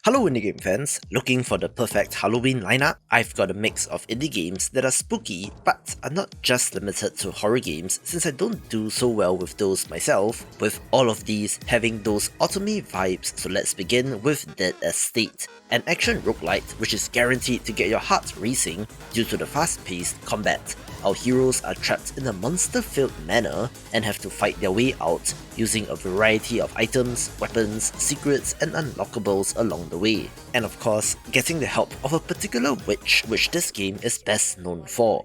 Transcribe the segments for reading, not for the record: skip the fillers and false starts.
Hello indie game fans, looking for the perfect Halloween lineup? I've got a mix of indie games that are spooky but are not just limited to horror games since I don't do so well with those myself, with all of these having those autumny vibes. So let's begin with Dead Estate, an action roguelite which is guaranteed to get your heart racing due to the fast-paced combat. Our heroes are trapped in a monster-filled manor and have to fight their way out using a variety of items, weapons, secrets and unlockables along the way. And of course, getting the help of a particular witch which this game is best known for.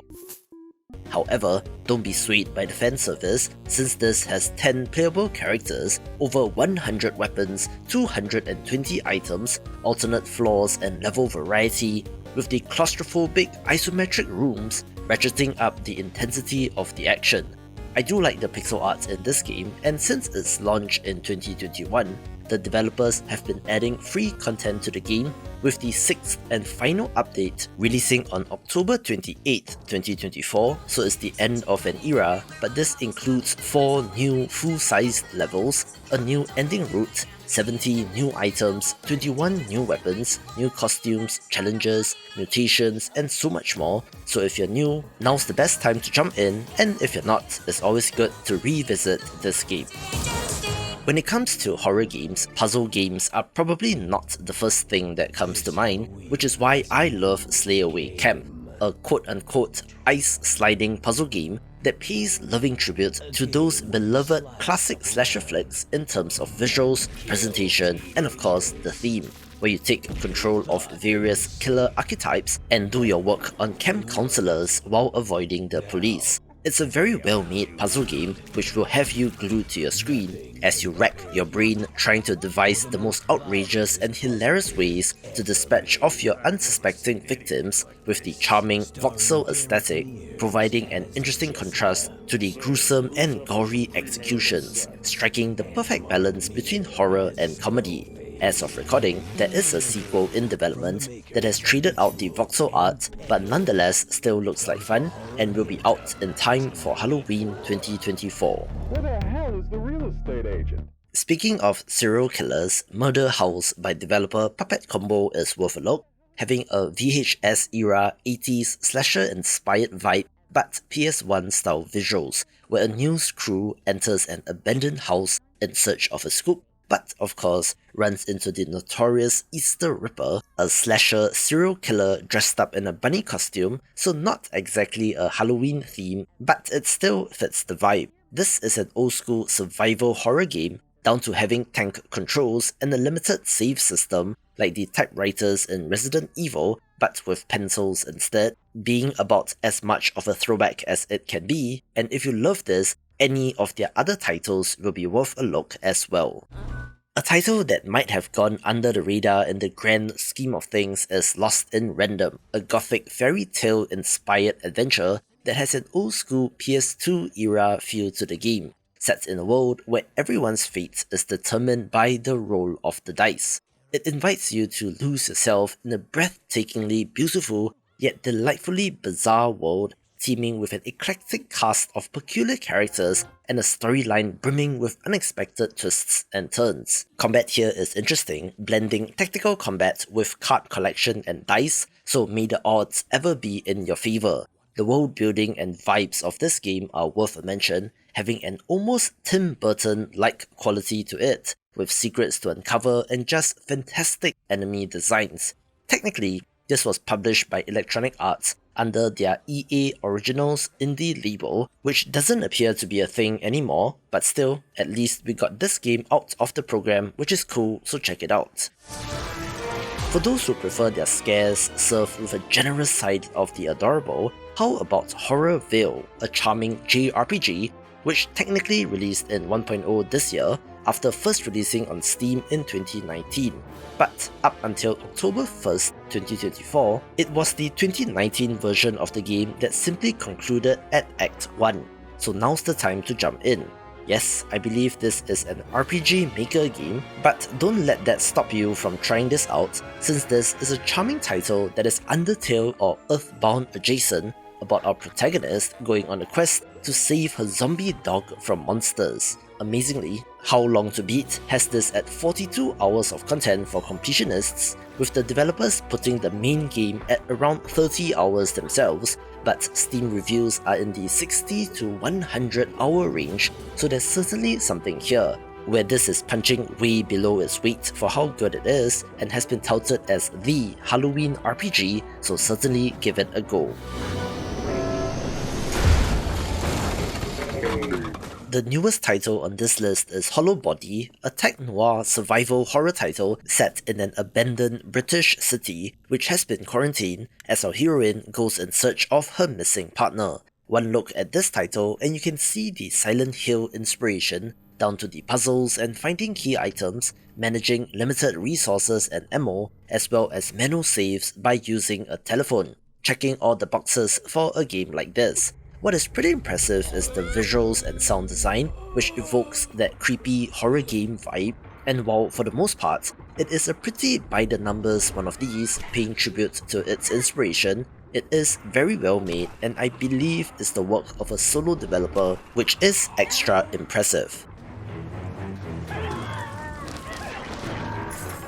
However, don't be swayed by the fan service since this has 10 playable characters, over 100 weapons, 220 items, alternate floors and level variety, with the claustrophobic isometric rooms ratcheting up the intensity of the action. I do like the pixel art in this game, and since its launch in 2021, the developers have been adding free content to the game, with the 6th and final update releasing on October 28, 2024, so it's the end of an era, but this includes 4 new full-sized levels, a new ending route, 70 new items, 21 new weapons, new costumes, challenges, mutations, and so much more. So if you're new, now's the best time to jump in, and if you're not, it's always good to revisit this game. When it comes to horror games, puzzle games are probably not the first thing that comes to mind, which is why I love Slayaway Camp, a quote-unquote ice-sliding puzzle game that pays loving tribute to those beloved classic slasher flicks in terms of visuals, presentation, and of course the theme, where you take control of various killer archetypes and do your work on camp counselors while avoiding the police. It's a very well-made puzzle game which will have you glued to your screen as you rack your brain trying to devise the most outrageous and hilarious ways to dispatch of your unsuspecting victims, with the charming voxel aesthetic providing an interesting contrast to the gruesome and gory executions, striking the perfect balance between horror and comedy. As of recording, there is a sequel in development that has traded out the voxel art but nonetheless still looks like fun and will be out in time for Halloween 2024. Where the hell is the real estate agent? Speaking of serial killers, Murder House by developer Puppet Combo is worth a look, having a VHS era 80s slasher inspired vibe but PS1 style visuals, where a news crew enters an abandoned house in search of a scoop, but of course runs into the notorious Easter Ripper, a slasher serial killer dressed up in a bunny costume, so not exactly a Halloween theme, but it still fits the vibe. This is an old school survival horror game, down to having tank controls and a limited save system like the typewriters in Resident Evil, but with pencils instead, being about as much of a throwback as it can be, and if you love this, any of their other titles will be worth a look as well. A title that might have gone under the radar in the grand scheme of things is Lost in Random, a gothic fairy tale inspired adventure that has an old school PS2 era feel to the game, set in a world where everyone's fate is determined by the roll of the dice. It invites you to lose yourself in a breathtakingly beautiful yet delightfully bizarre world, teeming with an eclectic cast of peculiar characters and a storyline brimming with unexpected twists and turns. Combat here is interesting, blending tactical combat with card collection and dice, so may the odds ever be in your favour. The world building and vibes of this game are worth a mention, having an almost Tim Burton-like quality to it, with secrets to uncover and just fantastic enemy designs. Technically, this was published by Electronic Arts under their EA Originals indie label, which doesn't appear to be a thing anymore, but still, at least we got this game out of the program, which is cool, so check it out. For those who prefer their scares served with a generous side of the adorable, how about HorrorVale, a charming JRPG which technically released in 1.0 this year after first releasing on Steam in 2019. But up until October 1st, 2024, it was the 2019 version of the game that simply concluded at Act 1, so now's the time to jump in. Yes, I believe this is an RPG Maker game, but don't let that stop you from trying this out, since this is a charming title that is Undertale or Earthbound adjacent, about our protagonist going on a quest to save her zombie dog from monsters. Amazingly, How Long to Beat has this at 42 hours of content for completionists, with the developers putting the main game at around 30 hours themselves, but Steam reviews are in the 60 to 100 hour range, so there's certainly something here, where this is punching way below its weight for how good it is and has been touted as the Halloween RPG, so certainly give it a go. The newest title on this list is Hollowbody, a tech-noir survival horror title set in an abandoned British city which has been quarantined as our heroine goes in search of her missing partner. One look at this title and you can see the Silent Hill inspiration, down to the puzzles and finding key items, managing limited resources and ammo, as well as manual saves by using a telephone, checking all the boxes for a game like this. What is pretty impressive is the visuals and sound design, which evokes that creepy horror game vibe, and while for the most part, it is a pretty by-the-numbers one of these, paying tribute to its inspiration, it is very well made and I believe is the work of a solo developer, which is extra impressive.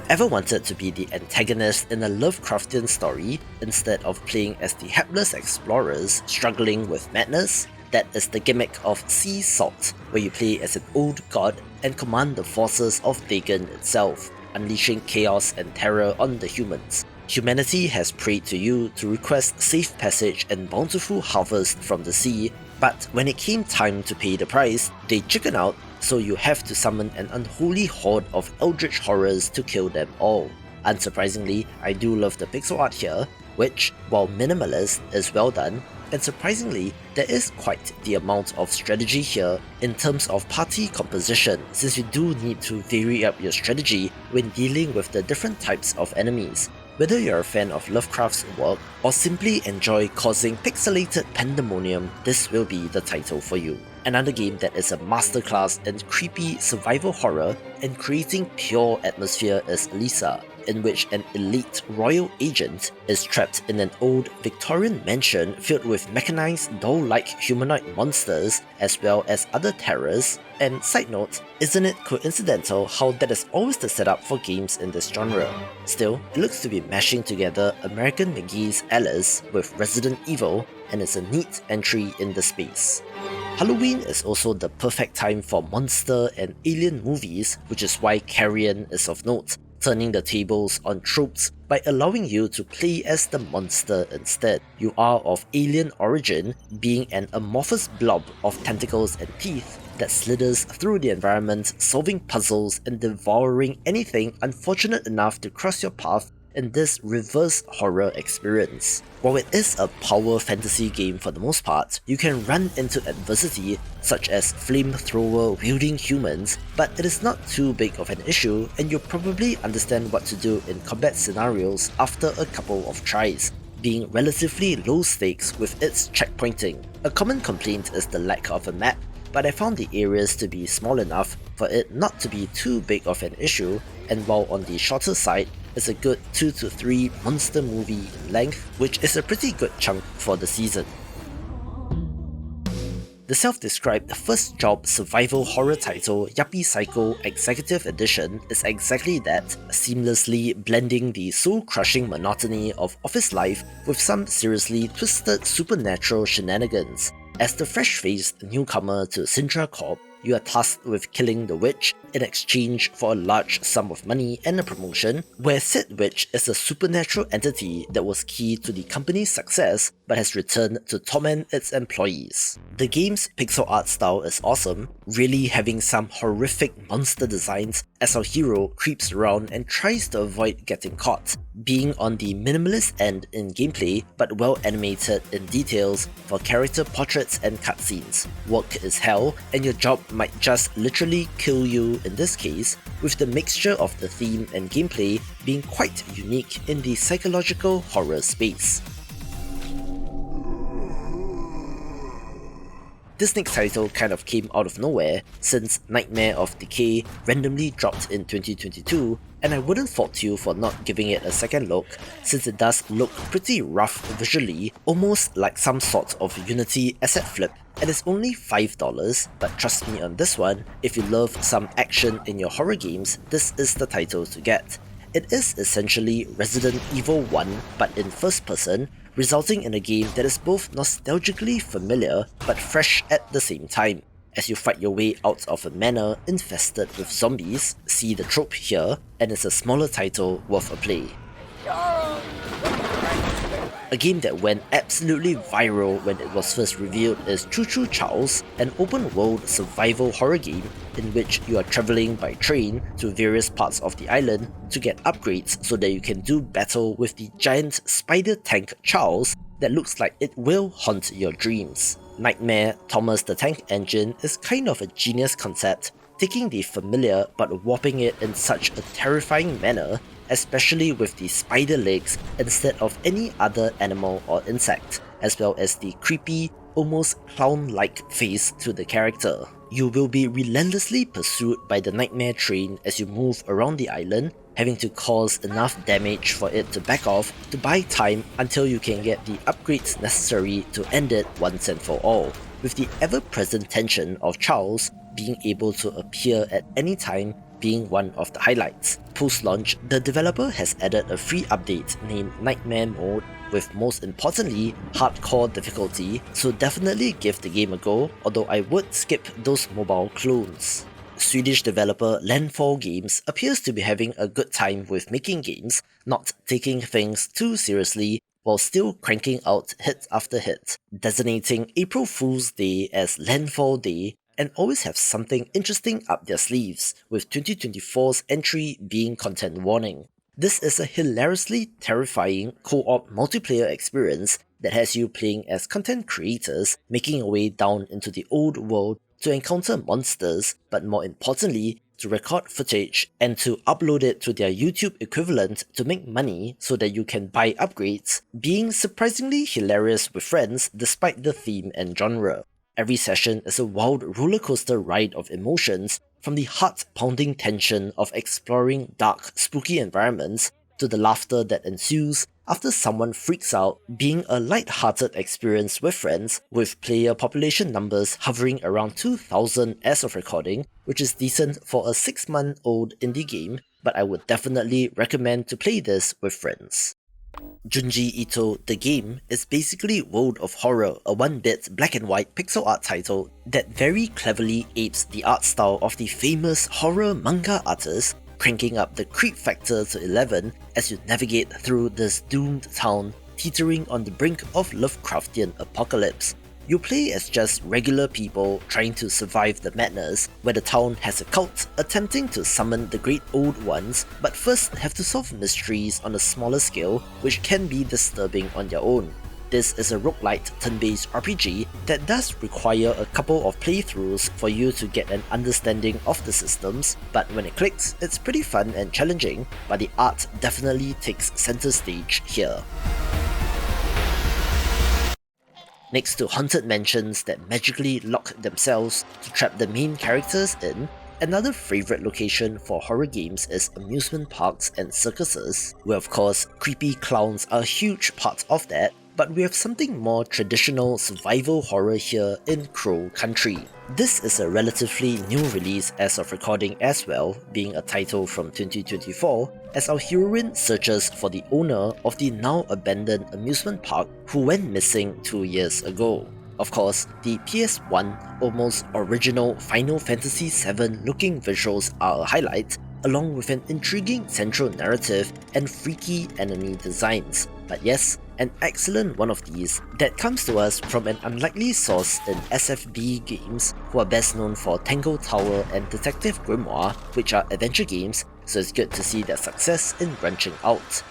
Ever wanted to be the antagonist in a Lovecraftian story instead of playing as the hapless explorers struggling with madness? That is the gimmick of Sea Salt, where you play as an old god and command the forces of Dagon itself, unleashing chaos and terror on the humans. Humanity has prayed to you to request safe passage and bountiful harvest from the sea, but when it came time to pay the price, they chicken out, so you have to summon an unholy horde of eldritch horrors to kill them all. Unsurprisingly, I do love the pixel art here, which, while minimalist, is well done, and surprisingly, there is quite the amount of strategy here in terms of party composition, since you do need to vary up your strategy when dealing with the different types of enemies. Whether you're a fan of Lovecraft's work or simply enjoy causing pixelated pandemonium, this will be the title for you. Another game that is a masterclass in creepy survival horror and creating pure atmosphere is Alisa, in which an elite royal agent is trapped in an old Victorian mansion filled with mechanized doll-like humanoid monsters as well as other terrors. And side note, isn't it coincidental how that is always the setup for games in this genre? Still, it looks to be mashing together American McGee's Alice with Resident Evil, and it's a neat entry in the space. Halloween is also the perfect time for monster and alien movies, which is why Carrion is of note, turning the tables on tropes by allowing you to play as the monster instead. You are of alien origin, being an amorphous blob of tentacles and teeth that slithers through the environment, solving puzzles and devouring anything unfortunate enough to cross your path in this reverse horror experience. While it is a power fantasy game for the most part, you can run into adversity such as flamethrower wielding humans, but it is not too big of an issue and you'll probably understand what to do in combat scenarios after a couple of tries, being relatively low stakes with its checkpointing. A common complaint is the lack of a map, but I found the areas to be small enough for it not to be too big of an issue, and while on the shorter side, it's a good 2 to 3 monster movie in length, which is a pretty good chunk for the season. The self-described first job survival horror title Yuppie Psycho Executive Edition is exactly that, seamlessly blending the soul-crushing monotony of office life with some seriously twisted supernatural shenanigans. As the fresh-faced newcomer to Sintra Corp, you are tasked with killing the witch in exchange for a large sum of money and a promotion, where said witch is a supernatural entity that was key to the company's success but has returned to torment its employees. The game's pixel art style is awesome, really having some horrific monster designs as our hero creeps around and tries to avoid getting caught, being on the minimalist end in gameplay but well animated in details for character portraits and cutscenes. Work is hell, and your job might just literally kill you in this case, with the mixture of the theme and gameplay being quite unique in the psychological horror space. This next title kind of came out of nowhere, since Nightmare of Decay randomly dropped in 2022, and I wouldn't fault you for not giving it a second look, since it does look pretty rough visually, almost like some sort of Unity asset flip, and it's only $5, but trust me on this one, if you love some action in your horror games, this is the title to get. It is essentially Resident Evil 1 but in first person, resulting in a game that is both nostalgically familiar but fresh at the same time. As you fight your way out of a manor infested with zombies, see the trope here, and it's a smaller title worth a play. A game that went absolutely viral when it was first revealed is Choo-Choo Charles, an open-world survival horror game in which you are travelling by train to various parts of the island to get upgrades so that you can do battle with the giant spider tank Charles that looks like it will haunt your dreams. Nightmare Thomas the Tank Engine is kind of a genius concept, taking the familiar but warping it in such a terrifying manner, especially with the spider legs instead of any other animal or insect, as well as the creepy, almost clown-like face to the character. You will be relentlessly pursued by the nightmare train as you move around the island, having to cause enough damage for it to back off to buy time until you can get the upgrades necessary to end it once and for all, with the ever-present tension of Charles being able to appear at any time being one of the highlights. Post-launch, the developer has added a free update named Nightmare Mode, with most importantly, hardcore difficulty, so definitely give the game a go, although I would skip those mobile clones. Swedish developer Landfall Games appears to be having a good time with making games, not taking things too seriously, while still cranking out hit after hit, designating April Fool's Day as Landfall Day, and always have something interesting up their sleeves, with 2024's entry being content warning. This is a hilariously terrifying co-op multiplayer experience that has you playing as content creators, making your way down into the old world to encounter monsters, but more importantly, to record footage and to upload it to their YouTube equivalent to make money so that you can buy upgrades, being surprisingly hilarious with friends despite the theme and genre. Every session is a wild rollercoaster ride of emotions, from the heart-pounding tension of exploring dark, spooky environments to the laughter that ensues after someone freaks out, being a light-hearted experience with friends, with player population numbers hovering around 2,000 as of recording, which is decent for a 6-month-old indie game, but I would definitely recommend to play this with friends. Junji Ito The Game is basically World of Horror, a 1-bit black and white pixel art title that very cleverly apes the art style of the famous horror manga artist, cranking up the creep factor to 11 as you navigate through this doomed town teetering on the brink of Lovecraftian apocalypse. You play as just regular people trying to survive the madness, where the town has a cult attempting to summon the Great Old Ones, but first have to solve mysteries on a smaller scale which can be disturbing on their own. This is a roguelite turn-based RPG that does require a couple of playthroughs for you to get an understanding of the systems, but when it clicks, it's pretty fun and challenging, but the art definitely takes center stage here. Next to haunted mansions that magically lock themselves to trap the main characters in, another favourite location for horror games is amusement parks and circuses, where of course creepy clowns are a huge part of that, but we have something more traditional survival horror here in Crow Country. This is a relatively new release as of recording as well, being a title from 2024, as our heroine searches for the owner of the now abandoned amusement park who went missing 2 years ago. Of course, the PS1 almost original Final Fantasy VII looking visuals are a highlight, along with an intriguing central narrative and freaky enemy designs. But yes, an excellent one of these that comes to us from an unlikely source in SFB Games, who are best known for Tango Tower and Detective Grimoire, which are adventure games, so it's good to see their success in branching out.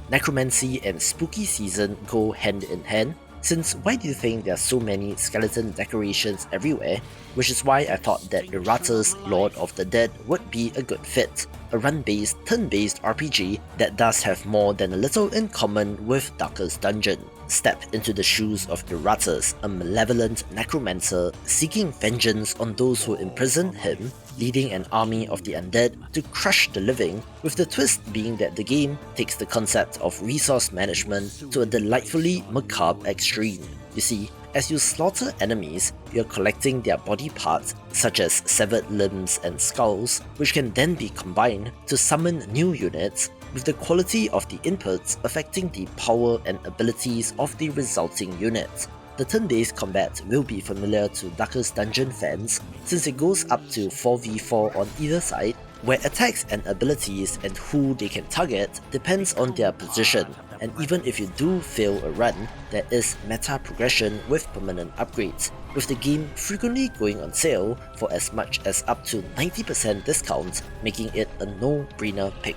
Necromancy and spooky season go hand in hand, since why do you think there are so many skeleton decorations everywhere? Which is why I thought that Iratus Lord of the Dead would be a good fit, a run-based, turn-based RPG that does have more than a little in common with Darkest Dungeon. Step into the shoes of Iratus, a malevolent necromancer seeking vengeance on those who imprisoned him, leading an army of the undead to crush the living, with the twist being that the game takes the concept of resource management to a delightfully macabre extreme. You see, as you slaughter enemies, you're collecting their body parts such as severed limbs and skulls, which can then be combined to summon new units, with the quality of the inputs affecting the power and abilities of the resulting units. The turn-based combat will be familiar to Darkest Dungeon fans since it goes up to 4v4 on either side, where attacks and abilities and who they can target depends on their position, and even if you do fail a run, there is meta progression with permanent upgrades, with the game frequently going on sale for as much as up to 90% discounts, making it a no-brainer pick.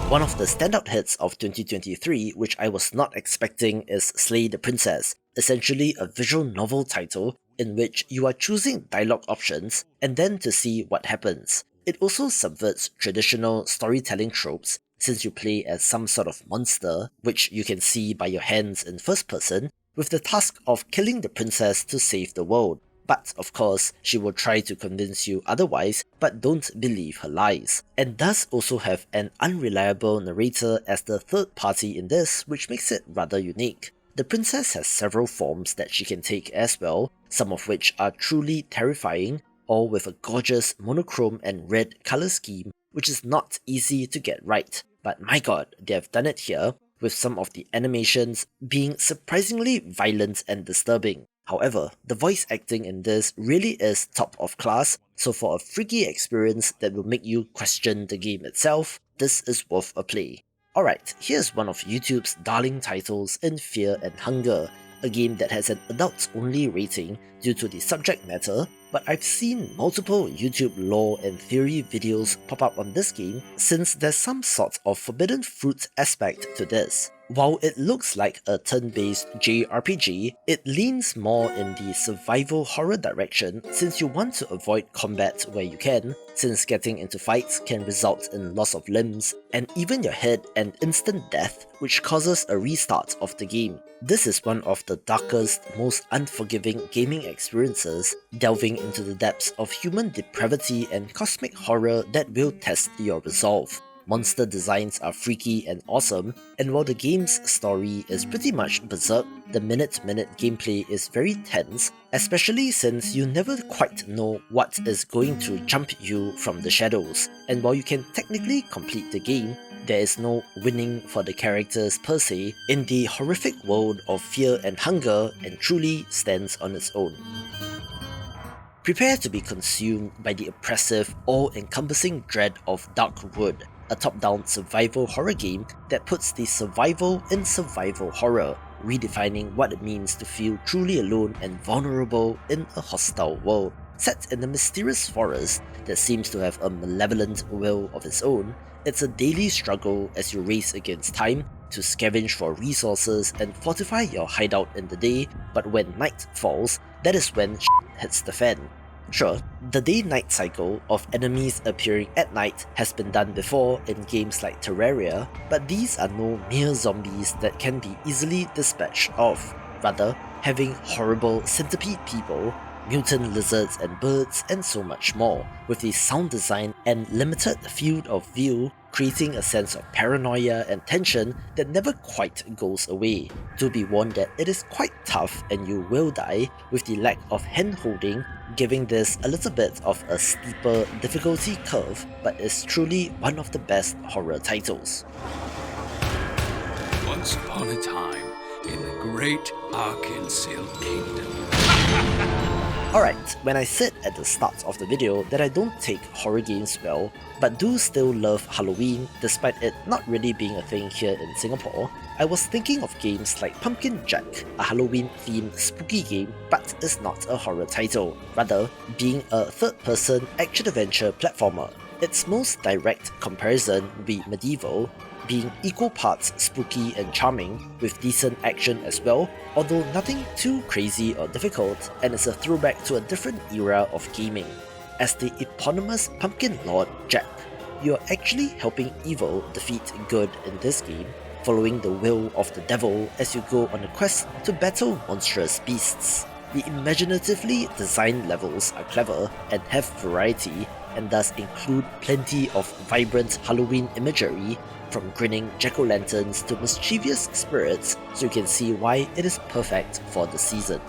One of the standout hits of 2023, which I was not expecting, is Slay the Princess, essentially a visual novel title in which you are choosing dialogue options and then to see what happens. It also subverts traditional storytelling tropes since you play as some sort of monster, which you can see by your hands in first person, with the task of killing the princess to save the world. But of course, she will try to convince you otherwise, but don't believe her lies. And does also have an unreliable narrator as the third party in this, which makes it rather unique. The princess has several forms that she can take as well, some of which are truly terrifying, all with a gorgeous monochrome and red colour scheme, which is not easy to get right. But my god, they have done it here, with some of the animations being surprisingly violent and disturbing. However, the voice acting in this really is top of class, so for a freaky experience that will make you question the game itself, this is worth a play. Alright, here's one of YouTube's darling titles in Fear and Hunger, a game that has an adults-only rating due to the subject matter, but I've seen multiple YouTube lore and theory videos pop up on this game since there's some sort of forbidden fruit aspect to this. While it looks like a turn-based JRPG, it leans more in the survival horror direction since you want to avoid combat where you can, since getting into fights can result in loss of limbs, and even your head and instant death, which causes a restart of the game. This is one of the darkest, most unforgiving gaming experiences, delving into the depths of human depravity and cosmic horror that will test your resolve. Monster designs are freaky and awesome, and while the game's story is pretty much berserk, the minute-to-minute gameplay is very tense, especially since you never quite know what is going to jump you from the shadows. And while you can technically complete the game, there is no winning for the characters per se in the horrific world of Fear and Hunger, and truly stands on its own. Prepare to be consumed by the oppressive, all-encompassing dread of Darkwood, a top-down survival horror game that puts the survival in survival horror, redefining what it means to feel truly alone and vulnerable in a hostile world. Set in a mysterious forest that seems to have a malevolent will of its own, it's a daily struggle as you race against time to scavenge for resources and fortify your hideout in the day, but when night falls, that is when shit hits the fan. Sure, the day-night cycle of enemies appearing at night has been done before in games like Terraria, but these are no mere zombies that can be easily dispatched of. Rather, having horrible centipede people, mutant lizards and birds, and so much more, with the sound design and limited field of view creating a sense of paranoia and tension that never quite goes away. Do be warned that it is quite tough and you will die, with the lack of hand-holding giving this a little bit of a steeper difficulty curve, but is truly one of the best horror titles. Once upon a time, in the great Arkansas Kingdom. Alright, when I said at the start of the video that I don't take horror games well, but do still love Halloween despite it not really being a thing here in Singapore, I was thinking of games like Pumpkin Jack, a Halloween-themed spooky game but is not a horror title, rather being a third-person action-adventure platformer. Its most direct comparison would be Medieval, being equal parts spooky and charming, with decent action as well, although nothing too crazy or difficult, and is a throwback to a different era of gaming. As the eponymous Pumpkin Lord Jack, you are actually helping evil defeat good in this game, following the will of the devil as you go on a quest to battle monstrous beasts. The imaginatively designed levels are clever and have variety, and thus include plenty of vibrant Halloween imagery, from grinning jack-o'-lanterns to mischievous spirits, so you can see why it is perfect for the season.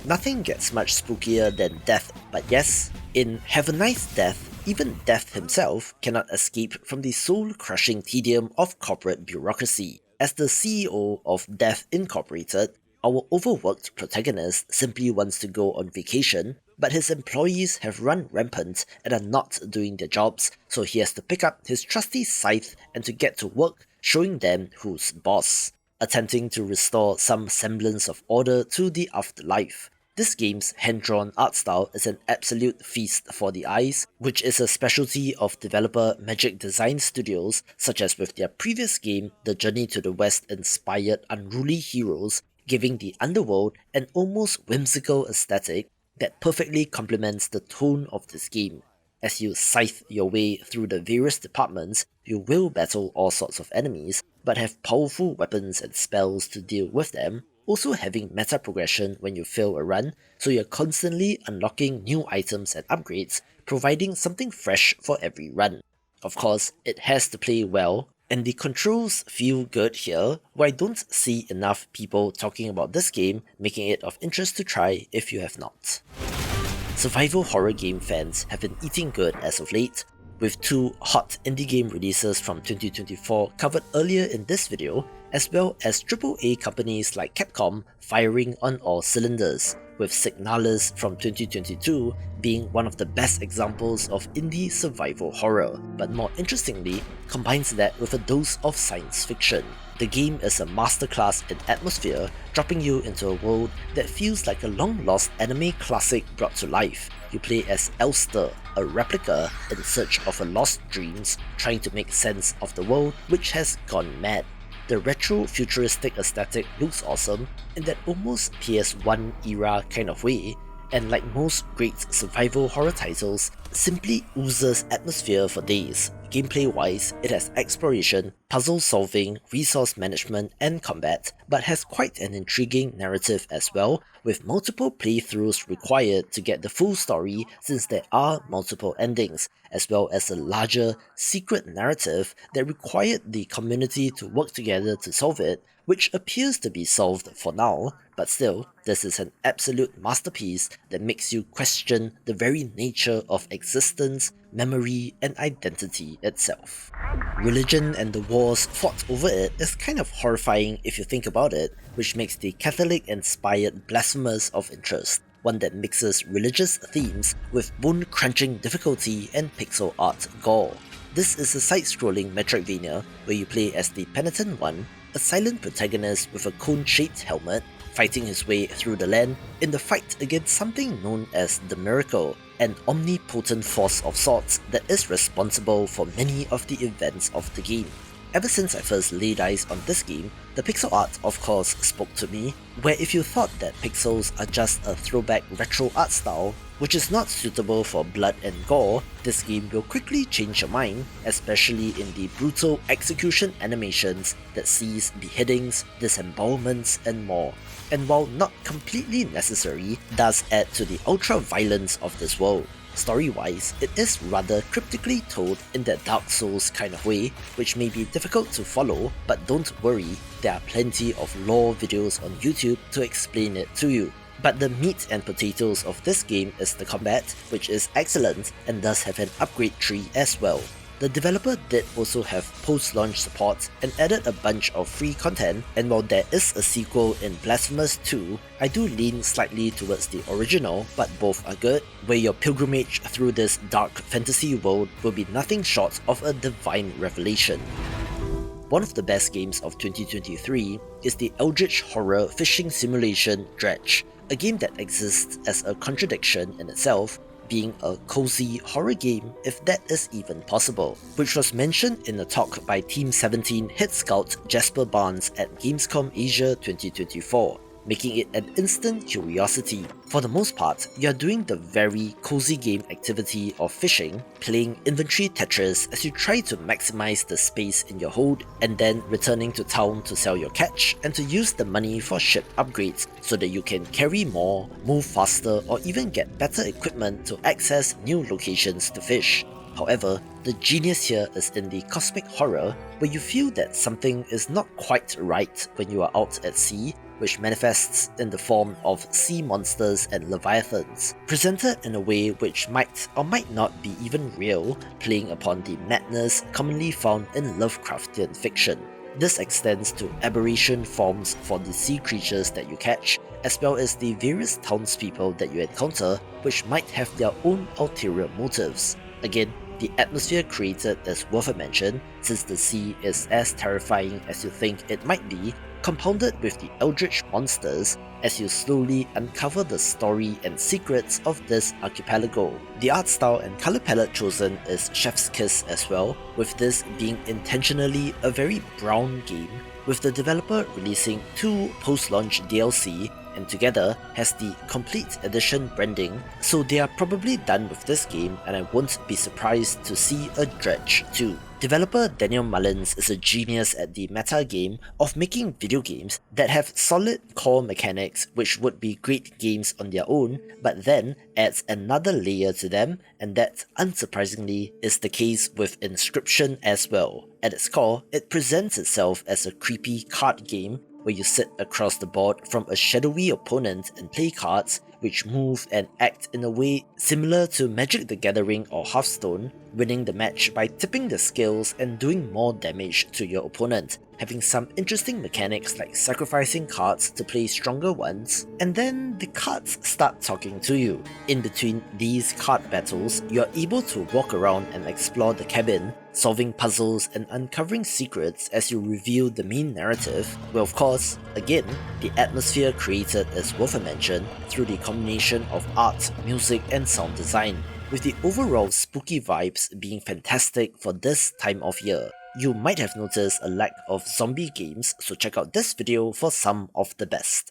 Nothing gets much spookier than death, but yes, in Have a Nice Death, even Death himself cannot escape from the soul-crushing tedium of corporate bureaucracy. As the CEO of Death Incorporated, our overworked protagonist simply wants to go on vacation, but his employees have run rampant and are not doing their jobs, so he has to pick up his trusty scythe and to get to work showing them who's boss, attempting to restore some semblance of order to the afterlife. This game's hand-drawn art style is an absolute feast for the eyes, which is a specialty of developer Magic Design Studios, such as with their previous game, the Journey to the West inspired unruly heroes, giving the underworld an almost whimsical aesthetic that perfectly complements the tone of this game. As you scythe your way through the various departments, you will battle all sorts of enemies, but have powerful weapons and spells to deal with them, also having meta progression when you fail a run, so you're constantly unlocking new items and upgrades, providing something fresh for every run. Of course, it has to play well, and the controls feel good here, where I don't see enough people talking about this game, making it of interest to try if you have not. Survival horror game fans have been eating good as of late, with 2 hot indie game releases from 2024 covered earlier in this video, as well as AAA companies like Capcom firing on all cylinders, with Signalis from 2022 being one of the best examples of indie survival horror, but more interestingly, combines that with a dose of science fiction. The game is a masterclass in atmosphere, dropping you into a world that feels like a long-lost anime classic brought to life. You play as Elster, a replica in search of her lost dreams, trying to make sense of the world which has gone mad. The retro-futuristic aesthetic looks awesome in that almost PS1 era kind of way, and like most great survival horror titles, simply oozes atmosphere for days. Gameplay-wise, it has exploration, puzzle solving, resource management, and combat, but has quite an intriguing narrative as well, with multiple playthroughs required to get the full story since there are multiple endings, as well as a larger, secret narrative that required the community to work together to solve it, which appears to be solved for now, but still, this is an absolute masterpiece that makes you question the very nature of existence, memory, and identity itself. Religion and the wars fought over it is kind of horrifying if you think about it, which makes the Catholic-inspired Blasphemous of interest, one that mixes religious themes with bone-crunching difficulty and pixel art gore. This is a side-scrolling Metroidvania where you play as the Penitent One, a silent protagonist with a cone-shaped helmet, fighting his way through the land in the fight against something known as the Miracle, an omnipotent force of sorts that is responsible for many of the events of the game. Ever since I first laid eyes on this game, the pixel art of course spoke to me, where if you thought that pixels are just a throwback retro art style, which is not suitable for blood and gore, this game will quickly change your mind, especially in the brutal execution animations that sees beheadings, disembowelments, and more. And while not completely necessary, does add to the ultra-violence of this world. Story-wise, it is rather cryptically told in that Dark Souls kind of way, which may be difficult to follow, but don't worry, there are plenty of lore videos on YouTube to explain it to you. But the meat and potatoes of this game is the combat, which is excellent and does have an upgrade tree as well. The developer did also have post-launch support and added a bunch of free content, and while there is a sequel in Blasphemous 2, I do lean slightly towards the original, but both are good, where your pilgrimage through this dark fantasy world will be nothing short of a divine revelation. One of the best games of 2023 is the eldritch horror fishing simulation Dredge, a game that exists as a contradiction in itself, being a cozy horror game if that is even possible, which was mentioned in a talk by Team 17 head scout Jasper Barnes at Gamescom Asia 2024, making it an instant curiosity. For the most part, you're doing the very cozy game activity of fishing, playing inventory Tetris as you try to maximize the space in your hold, and then returning to town to sell your catch and to use the money for ship upgrades so that you can carry more, move faster, or even get better equipment to access new locations to fish. However, the genius here is in the cosmic horror, where you feel that something is not quite right when you are out at sea, which manifests in the form of sea monsters and leviathans, presented in a way which might or might not be even real, playing upon the madness commonly found in Lovecraftian fiction. This extends to aberration forms for the sea creatures that you catch, as well as the various townspeople that you encounter, which might have their own ulterior motives. Again, the atmosphere created is worth a mention, since the sea is as terrifying as you think it might be, compounded with the eldritch monsters as you slowly uncover the story and secrets of this archipelago. The art style and colour palette chosen is chef's kiss as well, with this being intentionally a very brown game, with the developer releasing 2 post-launch DLC and together has the complete edition branding, so they are probably done with this game and I won't be surprised to see a Dredge 2. Developer Daniel Mullins is a genius at the meta game of making video games that have solid core mechanics which would be great games on their own, but then adds another layer to them, and that, unsurprisingly, is the case with Inscription as well. At its core, it presents itself as a creepy card game where you sit across the board from a shadowy opponent and play cards which move and act in a way similar to Magic the Gathering or Hearthstone, winning the match by tipping the scales and doing more damage to your opponent, having some interesting mechanics like sacrificing cards to play stronger ones, and then the cards start talking to you. In between these card battles, you're able to walk around and explore the cabin, solving puzzles and uncovering secrets as you reveal the main narrative, where of course, again, the atmosphere created is worth a mention through the combination of art, music and sound design, with the overall spooky vibes being fantastic for this time of year. You might have noticed a lack of zombie games, so check out this video for some of the best.